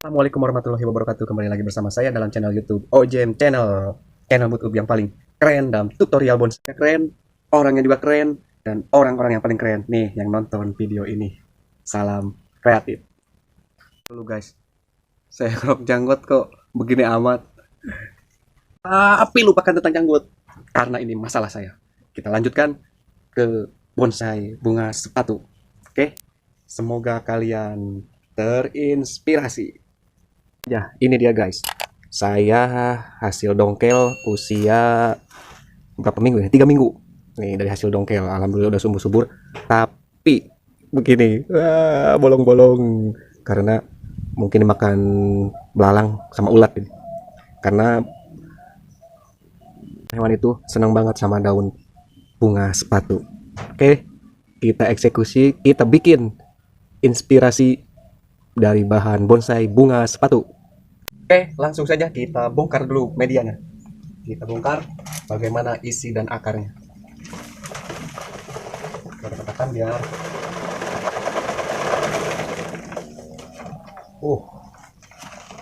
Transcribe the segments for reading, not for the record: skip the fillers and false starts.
Assalamualaikum warahmatullahi wabarakatuh. Kembali lagi bersama saya dalam channel YouTube OJM Channel. Channel YouTube yang paling keren dalam tutorial bonsai keren, orangnya juga keren, dan orang-orang yang paling keren nih yang nonton video ini. Salam kreatif. Dulu guys, saya kerok janggut kok begini amat. Tapi lupakan tentang janggut karena ini masalah saya. Kita lanjutkan ke bonsai bunga sepatu. Oke, semoga kalian terinspirasi. Ya, ini dia guys. Saya hasil dongkel usia berapa minggu ya? 3 minggu. Nih dari hasil dongkel, alhamdulillah udah subur-subur. Tapi begini, bolong-bolong karena mungkin makan belalang sama ulat ini. Karena hewan itu senang banget sama daun bunga sepatu. Oke, kita eksekusi, kita bikin inspirasi dari bahan bonsai bunga sepatu. Oke, langsung saja kita bongkar dulu medianya. Kita bongkar bagaimana isi dan akarnya. Kita tekan biar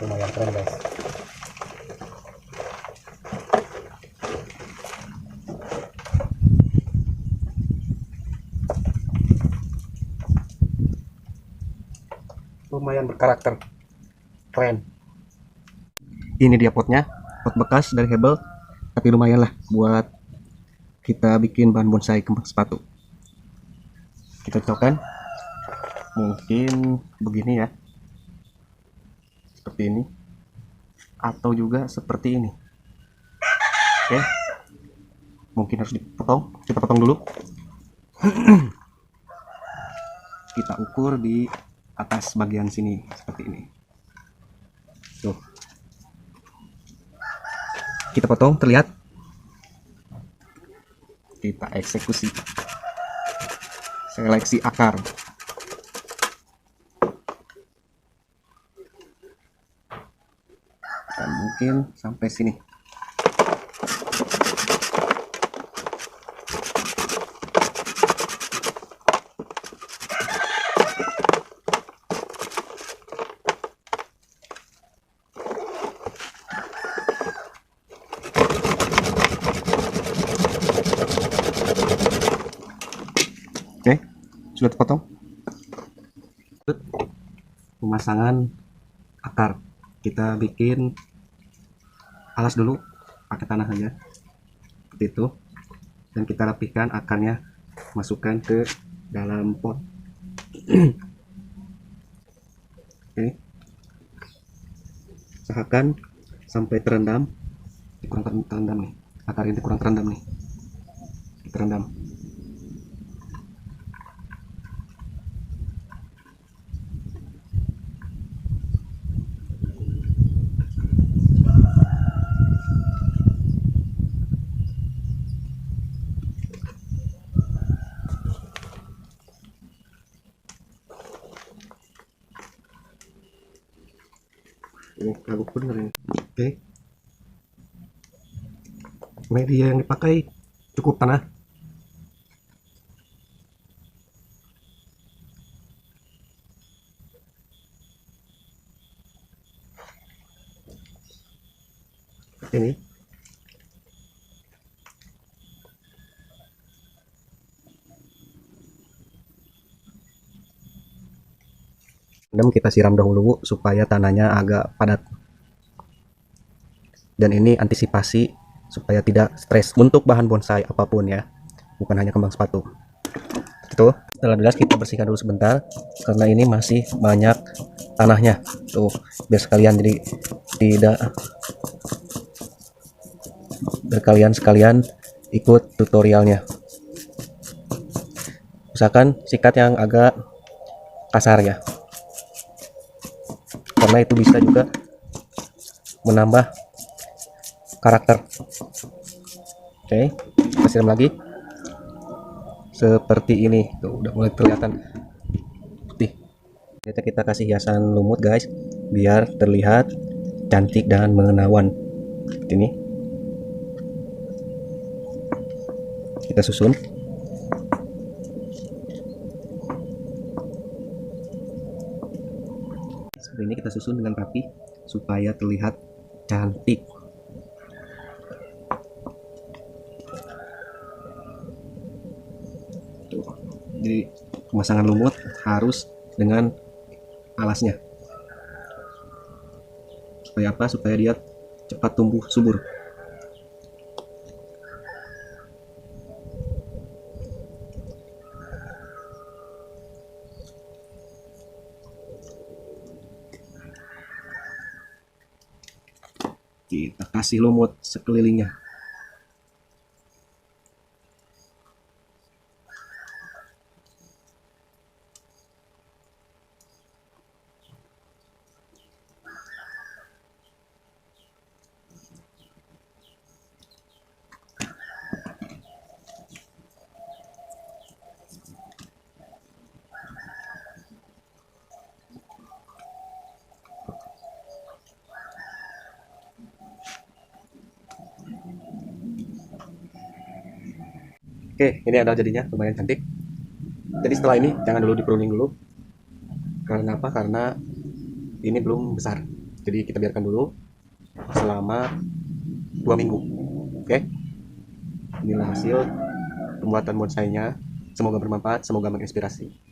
lumayan keren guys. Lumayan berkarakter, keren. Ini dia potnya, pot bekas dari Hebel, tapi lumayan lah buat kita bikin bahan bonsai kembang sepatu. Kita cocokkan, mungkin begini ya, seperti ini, atau juga seperti ini. Oke, mungkin harus dipotong, kita potong dulu. Kita ukur di atas bagian sini seperti ini. Tuh. Kita potong, terlihat. Kita eksekusi. Seleksi akar. Dan mungkin sampai sini. Oke, sudah terpotong. Pemasangan akar, kita bikin alas dulu pakai tanah aja seperti itu, dan kita rapihkan akarnya, masukkan ke dalam pot. Oke, usahakan sampai terendam. Kurang terendam nih, akar ini kurang terendam nih, terendam. Ini kagok bener ini. Oke, media yang dipakai cukup tanah. Ini kita siram dahulu supaya tanahnya agak padat, dan ini antisipasi supaya tidak stres untuk bahan bonsai apapun ya, bukan hanya kembang sepatu. Itu setelah dilas kita bersihkan dulu sebentar karena ini masih banyak tanahnya tuh, biar sekalian, jadi tidak sekalian ikut tutorialnya. Usahakan sikat yang agak kasar ya, karena itu bisa juga menambah karakter. Oke, kita siram lagi seperti ini. Tuh, udah mulai kelihatan putih. Kita kasih hiasan lumut guys, biar terlihat cantik dan menawan seperti ini. Kita susun. Seperti ini kita susun dengan rapi supaya terlihat cantik. Tuh. Jadi pemasangan lumut harus dengan alasnya. Supaya apa? Supaya dia cepat tumbuh subur. Kita kasih lumut sekelilingnya. Oke, ini adalah jadinya, lumayan cantik. Jadi setelah ini jangan dulu di pruning dulu. Karena apa? Karena ini belum besar. Jadi kita biarkan dulu selama 2 minggu. Oke. Inilah hasil pembuatan bonsainya. Semoga bermanfaat, semoga menginspirasi.